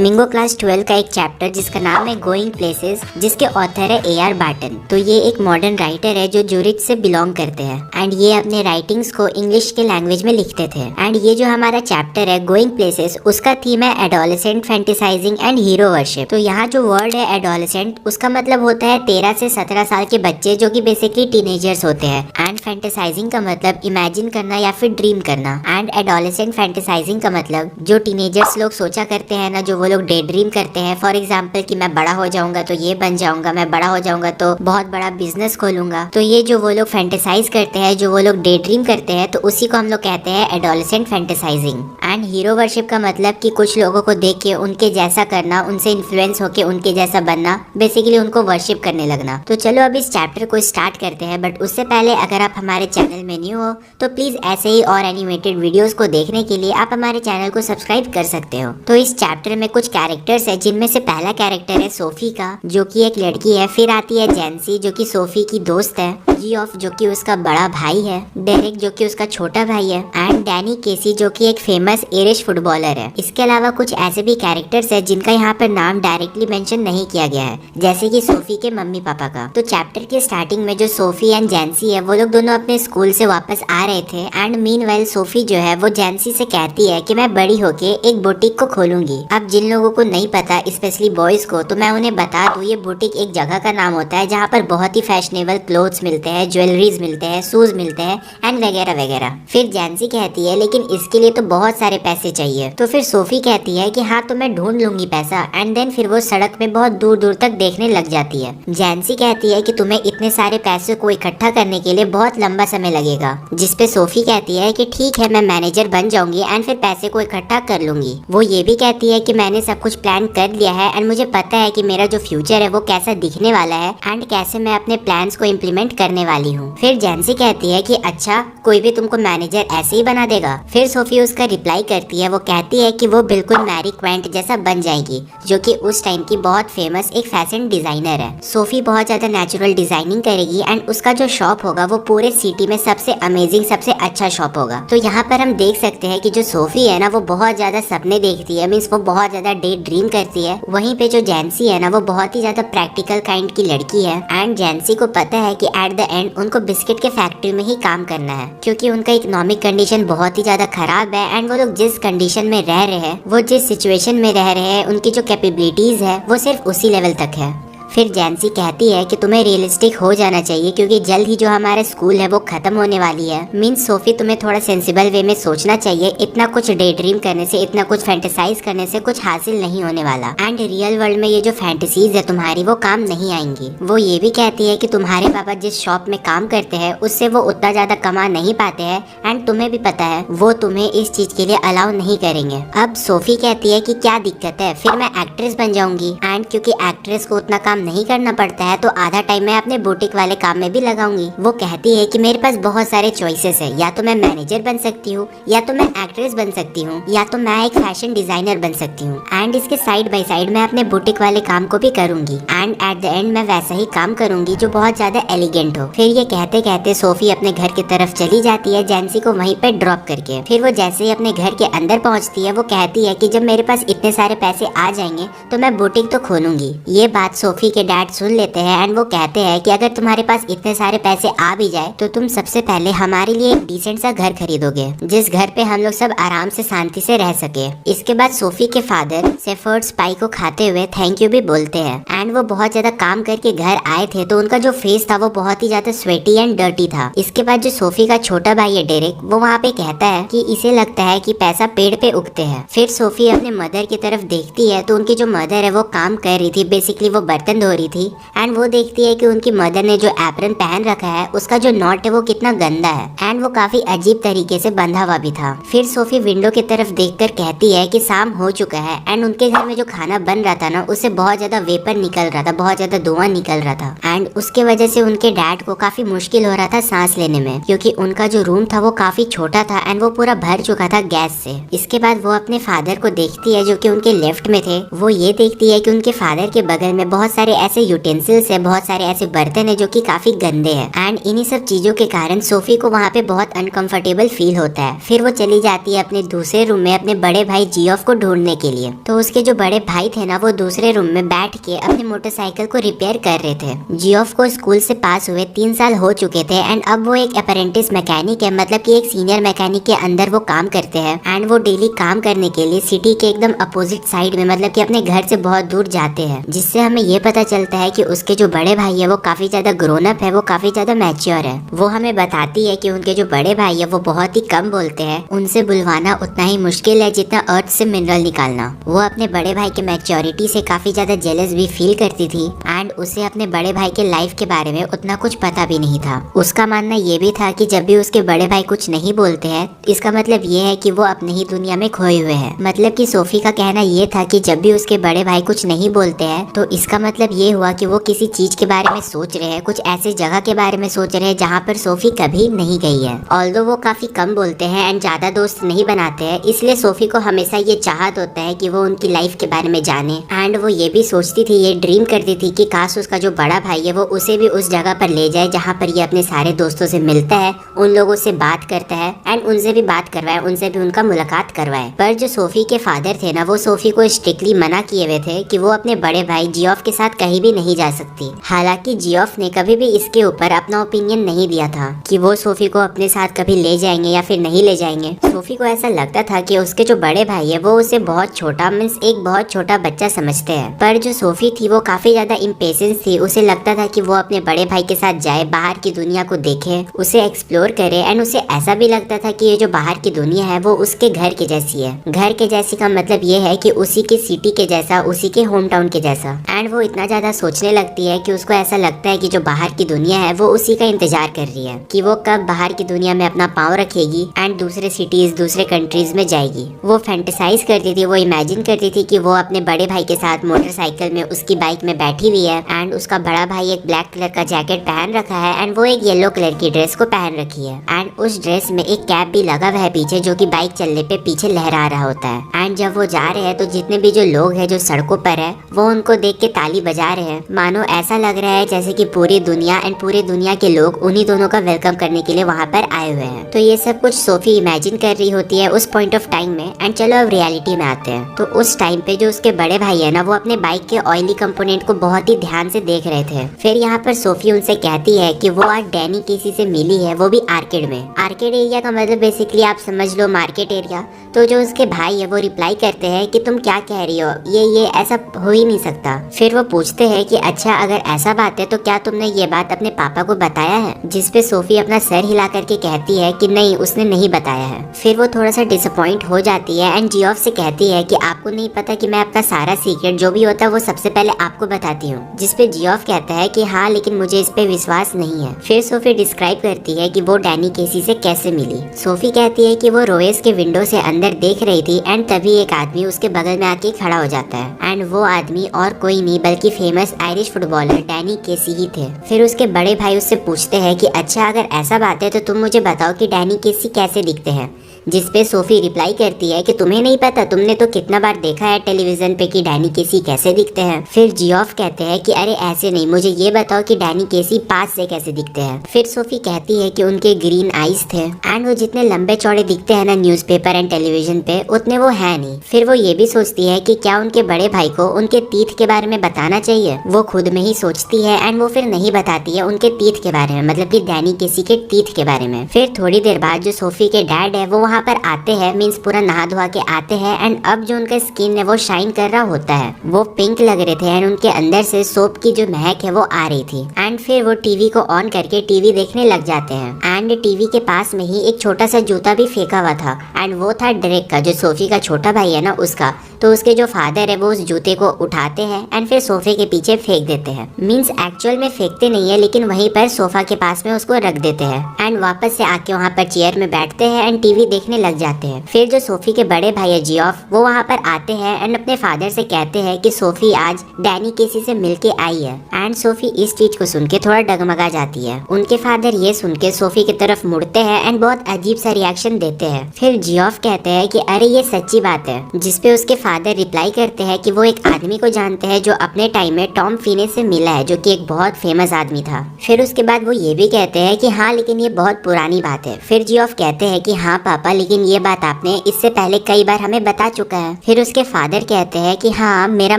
Flamingo class 12 का एक chapter जिसका नाम है गोइंग प्लेसेस, जिसके ऑथर है A.R. बार्टन। तो ये एक मॉडर्न राइटर है जो ज्यूरिच से बिलोंग करते हैं एंड ये अपने राइटिंग्स को इंग्लिश के लैंग्वेज में लिखते थे। एंड ये जो हमारा चैप्टर है गोइंग प्लेसेस, उसका थीम है adolescent fantasising and hero worship. तो यहाँ जो वर्ड है एडोलेसेंट, उसका मतलब होता है 13 से 17 साल के बच्चे जो कि बेसिकली टीनेजर्स होते हैं। एंड फैंटेसाइजिंग का मतलब इमेजिन करना या फिर ड्रीम करना। एंड एडोलेसेंट फैंटेसाइजिंग का मतलब जो टीनेजर्स लोग सोचा करते हैं ना, जो वो लोग डे ड्रीम करते हैं। फॉर एग्जाम्पल कि मैं बड़ा हो जाऊंगा तो ये बन जाऊंगा, मैं बड़ा हो जाऊंगा तो बहुत बड़ा बिजनेस खोलूंगा। तो ये जो वो लोग फैंटेसाइज करते हैं, जो वो लोग डे ड्रीम करते हैं, तो उसी को हम लोग कहते हैं adolescent fantasising. And hero worship का मतलब कि कुछ लोगों को देख के उनके जैसा करना, उनसे इन्फ्लुएंस होके उनके जैसा बनना, बेसिकली उनको वर्शिप करने लगना। तो चलो अब इस चैप्टर को स्टार्ट करते हैं। बट उससे पहले अगर आप हमारे चैनल में न्यू हो तो प्लीज ऐसे ही और एनिमेटेड वीडियोस को देखने के लिए आप हमारे चैनल को सब्सक्राइब कर सकते हो। तो इस चैप्टर में कुछ कैरेक्टर्स है, जिनमें से पहला कैरेक्टर है सोफी का, जो कि एक लड़की है। फिर आती है जैंसी जो कि सोफी की दोस्त है, जियोफ जो कि उसका बड़ा भाई है, डेरिक जो कि उसका छोटा भाई है, एंड डैनी केसी जो कि एक फेमस एरिश फुटबॉलर है। इसके अलावा कुछ ऐसे भी कैरेक्टर्स है जिनका यहाँ पर नाम डायरेक्टली मेंशन नहीं किया गया है, जैसे कि सोफी के मम्मी पापा का। तो चैप्टर के स्टार्टिंग में जो सोफी एंड जैंसी है, वो लोग दोनों अपने स्कूल से वापस आ रहे थे। एंड मीनवाइल सोफी जो है वो जैंसी से कहती है कि मैं बड़ी होके एक बुटीक को खोलूंगी। अब जिन लोगों को नहीं पता, स्पेशली बॉयज को, तो मैं उन्हें बता दूं, ये बुटीक एक जगह का नाम होता है जहाँ पर बहुत ही फैशनेबल क्लोथ्स मिलते हैं, ज्वेलरीज मिलते हैं, शूज मिलते हैं एंड वगैरह वगैरह। फिर जैंसी कहती है लेकिन इसके लिए तो बहुत सारे पैसे चाहिए। तो फिर सोफी कहती है कि हाँ तो मैं ढूंढ लूंगी पैसा। एंड देन फिर वो सड़क में बहुत दूर दूर तक देखने लग जाती है। जैंसी कहती है कि तुम्हें इतने सारे पैसे को इकट्ठा करने के लिए बहुत लंबा समय लगेगा, जिसपे सोफी कहती है कि ठीक है मैं मैनेजर बन जाऊंगी एंड फिर पैसे को इकट्ठा कर लूंगी। वो ये भी कहती है कि मैंने सब कुछ प्लान कर लिया है एंड मुझे पता है कि मेरा जो फ्यूचर है वो कैसा दिखने वाला है एंड कैसे मैं अपने प्लान्स को इम्प्लीमेंट करने वाली हूँ। फिर जैंसी कहती है कि अच्छा कोई भी तुमको मैनेजर ऐसे ही बना देगा। फिर सोफी उसका रिप्लाई करती है, वो कहती है कि वो बिल्कुल मैरी क्वेंट जैसा बन जाएगी, जो कि उस टाइम की बहुत फेमस एक फैशन डिजाइनर है। सोफी बहुत ज्यादा नेचुरल डिजाइनिंग करेगी एंड उसका जो शॉप होगा वो पूरे सिटी में सबसे अमेजिंग, सबसे अच्छा शॉप होगा। तो यहाँ पर हम देख सकते हैं कि जो सोफी है ना, वो बहुत ज्यादा सपने देखती है, मीन्स वो बहुत ज्यादा डे ड्रीम करती है। वहीं पे जो जैंसी है ना, वो बहुत ही ज्यादा प्रैक्टिकल काइंड की लड़की है। एंड जैंसी को पता है कि एट द एंड उनको बिस्किट के फैक्ट्री में ही काम करना है, क्योंकि उनका इकोनॉमिक कंडीशन बहुत ही ज्यादा खराब है। एंड वो लोग जिस कंडीशन में रह रहे हैं, वो जिस सिचुएशन में रह रहे हैं, उनकी जो कैपेबिलिटीज है वो सिर्फ उसी लेवल तक है। फिर जैंसी कहती है कि तुम्हें रियलिस्टिक हो जाना चाहिए, क्योंकि जल्द ही जो हमारा स्कूल है वो खत्म होने वाली है। मीन्स सोफी तुम्हें थोड़ा सेंसिबल वे में सोचना चाहिए। इतना कुछ डे ड्रीम करने से, इतना कुछ फैंटेसाइज करने से कुछ हासिल नहीं होने वाला। एंड रियल वर्ल्ड में ये जो फैंटेसीज है तुम्हारी, वो काम नहीं आएंगी। वो ये भी कहती है कि तुम्हारे पापा जिस शॉप में काम करते हैं उससे वो उतना ज्यादा कमा नहीं पाते हैं एंड तुम्हें भी पता है वो तुम्हें इस चीज के लिए अलाउ नहीं करेंगे। अब सोफी कहती है कि क्या दिक्कत है, फिर मैं एक्ट्रेस बन जाऊंगी। एंड क्योंकि एक्ट्रेस को उतना काम नहीं करना पड़ता है तो आधा टाइम मैं अपने बुटीक वाले काम में भी लगाऊंगी। वो कहती है कि मेरे पास बहुत सारे चॉइसेस है, या तो मैं मैनेजर बन सकती हूँ, या तो मैं एक्ट्रेस बन सकती हूँ, या तो मैं एक फैशन डिजाइनर बन सकती हूँ। एंड इसके साइड बाय साइड मैं अपने बुटीक वाले काम को भी करूंगी। एंड एट द एंड मैं वैसा ही काम करूंगी जो बहुत ज्यादा एलिगेंट हो। फिर ये कहते कहते सोफी अपने घर की तरफ चली जाती है, जैंसी को वहीं पे ड्रॉप करके। फिर वो जैसे ही अपने घर के अंदर पहुंचती है, वो कहती है कि जब मेरे पास इतने सारे पैसे आ जाएंगे तो मैं बुटीक तो खोलूंगी। ये बात सोफी के डैड सुन लेते हैं एंड वो कहते हैं कि अगर तुम्हारे पास इतने सारे पैसे आ भी जाए तो तुम सबसे पहले हमारे लिए एक डिसेंट सा घर खरीदोगे, जिस घर पे हम लोग सब आराम से शांति से रह सके। इसके बाद सोफी के फादर शेफर्ड्स पाई को खाते हुए थैंक यू भी बोलते हैं। एंड वो बहुत ज्यादा काम करके घर आए थे तो उनका जो फेस था वो बहुत ही ज्यादा स्वेटी एंड डर्टी था। इसके बाद जो सोफी का छोटा भाई है डेरिक, वो वहाँ पे कहता है कि इसे लगता है कि पैसा पेड़ पे उगते हैं। फिर सोफी अपने मदर की तरफ देखती है तो उनकी जो मदर है वो काम कर रही थी, बेसिकली वो बर्तन धो रही थी। एंड वो देखती है कि उनकी मदर ने जो एप्रन पहन रखा है उसका जो नॉट है वो कितना गंदा है एंड वो काफी अजीब तरीके से बंधा हुआ भी था। फिर सोफी विंडो की तरफ देखकर कहती है कि शाम हो चुका है एंड उनके घर में जो खाना बन रहा था ना, उससे बहुत ज्यादा वेपर निकल रहा था, बहुत ज्यादा धुआं निकल रहा था। एंड उसके वजह से उनके डैड को काफी मुश्किल हो रहा था सांस लेने में, क्योंकि उनका जो रूम था वो काफी छोटा था एंड वो पूरा भर चुका था गैस से। इसके बाद वो अपने फादर को देखती है जो कि उनके लेफ्ट में थे। वो ये देखती है कि उनके फादर के बगल में बहुत सारे सारे ऐसे यूटेंसिल्स है, बहुत सारे ऐसे बर्तन है जो कि काफी गंदे हैं एंड इन्हीं सब चीजों के कारण सोफी को वहाँ पे बहुत अनकंफर्टेबल फील होता है। फिर वो चली जाती है अपने दूसरे रूम में अपने बड़े भाई जियोफ को ढूंढने के लिए। तो उसके जो बड़े भाई थे ना, वो दूसरे रूम में बैठ के अपने मोटरसाइकिल को रिपेयर कर रहे थे। जियोफ को स्कूल से पास हुए 3 साल हो चुके थे एंड अब वो एक अप्रेंटिस मैकेनिक है, मतलब कि एक सीनियर मैकेनिक के अंदर वो काम करते हैं एंड वो डेली काम करने के लिए सिटी के एकदम अपोजिट साइड में, मतलब कि अपने घर से बहुत दूर जाते हैं। जिससे हमें ये पता चलता है कि उसके जो बड़े भाई है वो काफी ज्यादा ग्रोन अप है, वो काफी ज्यादा मैच्योर है। वो हमें बताती है कि उनके जो बड़े भाई है वो बहुत ही कम बोलते हैं, उनसे बुलवाना उतना ही मुश्किल है जितना अर्थ से मिनरल निकालना। वो अपने बड़े भाई के मैच्योरिटी से काफी ज्यादा जेलस भी फील करती थी एंड उसे अपने बड़े भाई के लाइफ के बारे में उतना कुछ पता भी नहीं था। उसका मानना ये भी था कि जब भी उसके बड़े भाई कुछ नहीं बोलते हैं, इसका मतलब ये है कि वो अपने ही दुनिया में खोए हुए हैं। मतलब कि सोफी का कहना ये था कि जब भी उसके बड़े भाई कुछ नहीं बोलते हैं तो इसका मतलब ये हुआ कि वो किसी चीज के बारे में सोच रहे हैं, कुछ ऐसे जगह के बारे में सोच रहे हैं जहाँ पर सोफी कभी नहीं गई है। ऑल्दो वो काफी कम बोलते हैं एंड ज्यादा दोस्त नहीं बनाते हैं, इसलिए सोफी को हमेशा ये चाहत होता है कि वो उनकी लाइफ के बारे में जाने एंड वो ये भी सोचती थी, ये ड्रीम करती थी कि काश उसका जो बड़ा भाई है वो उसे भी उस जगह पर ले जाए जहाँ पर ये अपने सारे दोस्तों से मिलता है, उन लोगों से बात करता है एंड उनसे भी बात करवाए, उनसे भी उनका मुलाकात करवाए। पर जो सोफी के फादर थे ना, वो सोफी को स्ट्रिक्टली मना किए हुए थे कि वो अपने बड़े भाई जियोफ के साथ कहीं भी नहीं जा सकती। हालांकि जियोफ ने कभी भी इसके ऊपर अपना ओपिनियन नहीं दिया था कि वो सोफी को अपने साथ कभी ले जाएंगे या फिर नहीं ले जाएंगे। सोफी को ऐसा लगता था कि उसके जो बड़े भाई है वो उसे बहुत छोटा, मीन्स एक बहुत छोटा बच्चा समझते हैं। पर जो सोफी थी वो काफी ज्यादा इम्पेशेंस थी, उसे लगता था कि वो अपने बड़े भाई के साथ जाए, बाहर की दुनिया को देखे, उसे एक्सप्लोर करे एंड उसे ऐसा भी लगता था कि ये जो बाहर की दुनिया है वो उसके घर के जैसी है। घर के जैसी का मतलब ये है कि उसी के सिटी के जैसा, उसी के होम टाउन के जैसा। एंड वो इतना ज्यादा सोचने लगती है कि उसको ऐसा लगता है कि जो बाहर की दुनिया है वो उसी का इंतजार कर रही है कि वो कब बाहर की दुनिया में अपना पाँव रखेगी एंड दूसरे सिटीज, दूसरे कंट्रीज में जाएगी। वो फैंटेसाइज करती थी, वो इमेजिन करती थी कि वो अपने बड़े भाई के साथ मोटरसाइकिल में उसकी बाइक में बैठी हुई है एंड उसका बड़ा भाई एक ब्लैक कलर का जैकेट पहन रखा है एंड वो एक येलो कलर की ड्रेस को पहन रखी है एंड उस ड्रेस में एक कैप भी लगा हुआ है पीछे, जो कि बाइक चलने पे पीछे लहरा रहा होता है। एंड जब वो जा रहे हैं तो जितने भी जो लोग हैं जो सड़कों पर है वो उनको देख के ताली बजा रहे हैं, मानो ऐसा लग रहा है जैसे कि पूरी दुनिया एंड पूरी दुनिया के लोग उन्हीं दोनों का वेलकम करने के लिए वहाँ पर आए हुए हैं। तो ये सब कुछ सोफी इमेजिन कर रही होती है उस पॉइंट ऑफ टाइम में। एंड चलो अब रियलिटी में आते हैं। तो उस टाइम पे जो उसके बड़े भाई है ना, वो अपने बाइक के ऑयली कंपोनेंट को बहुत ही ध्यान से देख रहे थे। फिर यहाँ पर सोफी उनसे कहती है कि वो आज डैनी किसी से मिली है, वो भी आर्केड में। आर्केड एरिया का मतलब बेसिकली आप समझ लो मार्केट एरिया। तो जो उसके भाई है वो रिप्लाई करते हैं कि तुम क्या कह रही हो, ये ऐसा हो ही नहीं सकता। फिर वो पूछते हैं कि अच्छा अगर ऐसा बात है तो क्या तुमने ये बात अपने पापा को बताया है? जिसपे सोफी अपना सर हिला करके कहती है कि नहीं, उसने नहीं बताया है। फिर वो थोड़ा सा डिसअपॉइंट हो जाती है एंड जियोफ से कहती है कि आपको नहीं पता कि मैं अपना सारा सीक्रेट जो भी होता है वो सबसे पहले आपको बताती हूँ। जिसपे जियोफ कहता है कि हाँ, लेकिन मुझे इस पे विश्वास नहीं है। फिर सोफी डिस्क्राइब करती है कि वो डैनी केसी से कैसे मिली। सोफी कहती है कि वो रोएस के विंडो से अंदर देख रही थी एंड तभी एक आदमी उसके बगल में आके खड़ा हो जाता है एंड वो आदमी और कोई नहीं बल्कि फेमस आयरिश फुटबॉलर डैनी केसी ही थे। फिर उसके बड़े भाई उससे पूछते हैं कि अच्छा अगर ऐसा बात है तो तुम मुझे बताओ कि डैनी केसी कैसे दिखते हैं। जिसपे सोफी रिप्लाई करती है कि तुम्हें नहीं पता, तुमने तो कितना बार देखा है टेलीविजन पे कि डैनी केसी कैसे दिखते हैं। फिर जियोफ कहते हैं कि अरे ऐसे नहीं, मुझे ये बताओ कि डैनी केसी पास से कैसे दिखते हैं। फिर सोफी कहती है कि उनके ग्रीन आईज थे एंड वो जितने लंबे चौड़े दिखते हैं ना न्यूज़पेपर एंड टेलीविजन पे, उतने वो है नहीं। फिर वो ये भी सोचती है कि क्या उनके बड़े भाई को उनके तीथ के बारे में बताना चाहिए। वो खुद में ही सोचती है एंड वो फिर नहीं बताती है उनके तीथ के बारे में, मतलब कि डैनी केसी के तीथ के बारे में। फिर थोड़ी देर बाद जो सोफी के डैड है वो वहाँ पर आते हैं, मीन्स पूरा नहा धोआ के आते हैं एंड अब जो उनका स्किन है वो शाइन कर रहा होता है, वो पिंक लग रहे थे एंड उनके अंदर से सोप की जो महक है वो आ रही थी। एंड फिर वो टीवी को ऑन करके टीवी देखने लग जाते हैं एंड टीवी के पास में ही एक छोटा सा जूता भी फेंका हुआ था एंड वो था ड्रेक का, जो सोफी का छोटा भाई है ना उसका। तो उसके जो फादर है वो उस जूते को उठाते हैं एंड फिर सोफे के पीछे फेंक देते हैं। मीन्स एक्चुअल में फेंकते नहीं है लेकिन वहीं पर सोफा के पास में उसको रख देते हैं एंड वापस से आके वहाँ पर चेयर में बैठते हैं एंड टीवी देखने लग जाते हैं। फिर जो सोफी के बड़े भाई है जियोफ, वो वहाँ पर आते हैं एंड अपने फादर से कहते हैं कि सोफी आज डैनी केसी से मिलके आई है एंड सोफी इस चीज को सुन के थोड़ा डगमगा जाती है। उनके फादर ये सुन के सोफी की तरफ मुड़ते हैं एंड बहुत अजीब सा रिएक्शन देते हैं। फिर जियोफ कहते हैं कि अरे ये सच्ची बात है। जिसपे उसके फादर रिप्लाई करते हैं कि वो एक आदमी को जानते हैं जो अपने टाइम में टॉम फीने से मिला है, जो कि एक बहुत फेमस आदमी था। फिर उसके बाद वो ये भी कहते हैं कि हाँ लेकिन ये बहुत पुरानी बात है। फिर जियोफ कहते हैं कि हाँ पापा, लेकिन ये बात आपने इससे पहले कई बार हमें बता चुका है। फिर उसके फादर कहते हैं कि हाँ, मेरा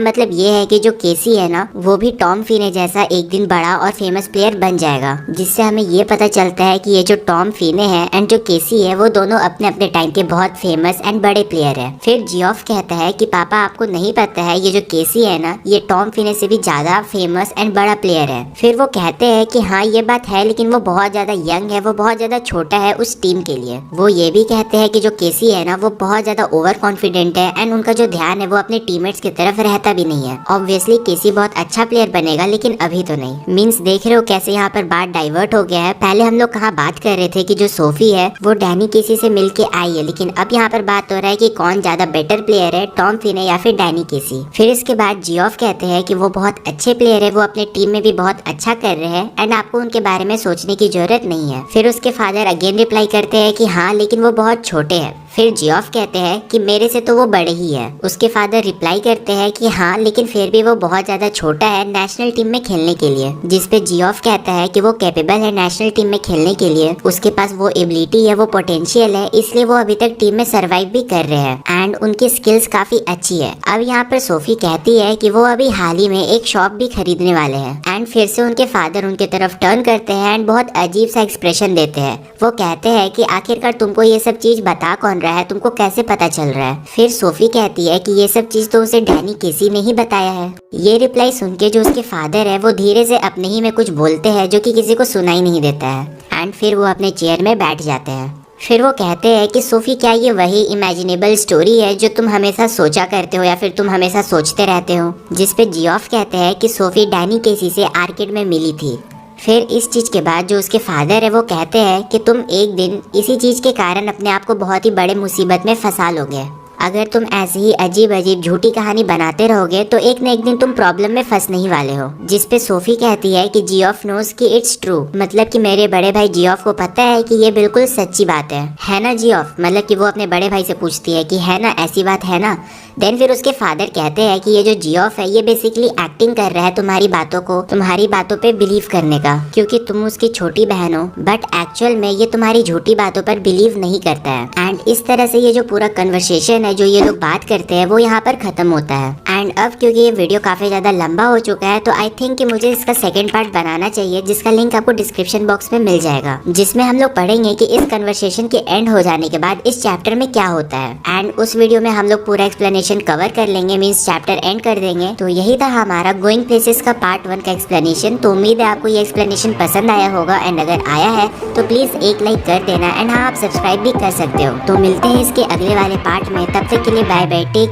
मतलब ये है कि जो केसी है ना, वो भी टॉम फीने जैसा एक दिन बड़ा और फेमस प्लेयर बन जाएगा। जिससे हमें ये पता चलता है कि ये जो टॉम फीने है एंड जो केसी है वो दोनों अपने अपने टाइम के बहुत फेमस एंड बड़े प्लेयर है। फिर जियोफ कहता है कि पापा आपको नहीं पता है, ये जो केसी है ना, ये टॉम फीने से भी ज्यादा फेमस एंड बड़ा प्लेयर है। फिर वो कहते हैं कि हाँ ये बात है, लेकिन वो बहुत ज्यादा यंग है, वो बहुत ज्यादा छोटा है उस टीम के लिए। वो ये भी कहते हैं कि जो केसी है ना, वो बहुत ज्यादा ओवर कॉन्फिडेंट है एंड उनका जो ध्यान है वो अपने टीममेट्स की तरफ रहता भी नहीं है। ऑब्वियसली केसी बहुत अच्छा प्लेयर बनेगा, लेकिन अभी तो नहीं। मीन्स देख रहे हो कैसे यहाँ पर बात डाइवर्ट हो गया है। पहले हम लोग कहाँ बात कर रहे थे कि जो सोफी है वो डैनी केसी से मिलके आई है, लेकिन अब यहाँ पर बात हो रहा है कि कौन ज्यादा बेटर प्लेयर है, टॉम फीने या फिर डैनी केसी। फिर इसके बाद जियोफ कहते हैं कि वो बहुत अच्छे प्लेयर है, वो अपने टीम में भी बहुत अच्छा कर रहे हैं एंड आपको उनके बारे में सोचने की जरूरत नहीं है। फिर उसके फादर अगेन रिप्लाई करते हैं कि हाँ लेकिन वो बहुत छोटे हैं। फिर जियोफ कहते हैं कि मेरे से तो वो बड़े ही है। उसके फादर रिप्लाई करते हैं कि हाँ लेकिन फिर भी वो बहुत ज्यादा छोटा है नेशनल टीम में खेलने के लिए। जिसपे जियोफ कहता है कि वो कैपेबल है नेशनल टीम में खेलने के लिए, उसके पास वो एबिलिटी है, वो पोटेंशियल है, इसलिए वो अभी तक टीम में सरवाइव भी कर रहे हैं एंड उनकी स्किल्स काफी अच्छी है। अब यहाँ पर सोफी कहती है कि वो अभी हाल ही में एक शॉप भी खरीदने वाले हैं एंड फिर से उनके फादर उनके तरफ टर्न करते हैं एंड बहुत अजीब सा एक्सप्रेशन देते हैं। वो कहते हैं कि आखिरकार तुमको ये सब चीज बता कौन रहा है, तुमको कैसे पता चल रहा है। फिर सोफी कहती है कि ये सब चीज तो उसे डैनी केसी ने ही बताया है। ये रिप्लाई सुन के जो उसके फादर है वो धीरे से अपने ही में कुछ बोलते हैं जो कि किसी को सुनाई नहीं देता है एंड फिर वो अपने चेयर में बैठ जाते हैं। फिर वो कहते हैं कि सोफी क्या ये वही इमेजिनेबल स्टोरी है जो तुम हमेशा सोचा करते हो या फिर तुम हमेशा सोचते रहते हो। जिसपे जियोफ कहते हैं कि सोफी डैनी केसी से आर्केड में मिली थी। फिर इस चीज के बाद जो उसके फादर है वो कहते हैं कि तुम एक दिन इसी चीज के कारण अपने आप को बहुत ही बड़े मुसीबत में फंसा लोगे। अगर तुम ऐसे ही अजीब अजीब झूठी कहानी बनाते रहोगे तो एक न एक दिन तुम प्रॉब्लम में फंसने ही वाले हो। जिसपे सोफी कहती है कि जियोफ नोस कि इट्स ट्रू, मतलब कि मेरे बड़े भाई जियोफ को पता है कि ये बिल्कुल सच्ची बात है ना जियोफ? मतलब कि वो अपने बड़े भाई से पूछती है कि है ना, ऐसी बात है ना? देन फिर उसके फादर कहते हैं कि ये जो जियोफ है ये बेसिकली एक्टिंग कर रहा है तुम्हारी बातों को, तुम्हारी बातों पे बिलीव करने का, क्योंकि तुम उसकी छोटी बहन हो, बट एक्चुअल में ये तुम्हारी झूठी बातों पर बिलीव नहीं करता है। एंड इस तरह से ये जो पूरा कन्वर्सेशन है जो ये लोग बात करते हैं वो यहाँ पर खत्म होता है। एंड अब क्योंकि ये वीडियो काफी ज्यादा लंबा हो चुका है तो आई थिंक कि मुझे इसका सेकंड पार्ट बनाना चाहिए, जिसका लिंक आपको डिस्क्रिप्शन बॉक्स में मिल जाएगा, जिसमें हम लोग पढ़ेंगे कि इस कन्वर्सेशन के एंड हो जाने के बाद इस चैप्टर में क्या होता है। एंड उस वीडियो में हम लोग पूरा एक्सप्लेनेशन कवर कर लेंगे, मीन्स चैप्टर एंड कर देंगे। तो यही था हमारा गोइंग प्लेसेस का पार्ट 1 का एक्सप्लेनेशन। तो उम्मीद है आपको ये एक्सप्लेनेशन पसंद आया होगा एंड अगर आया है तो प्लीज एक लाइक कर देना एंड हाँ, आप सब्सक्राइब भी कर सकते हो। तो मिलते हैं इसके अगले वाले पार्ट में, तब तक के लिए बाय बाय, टेक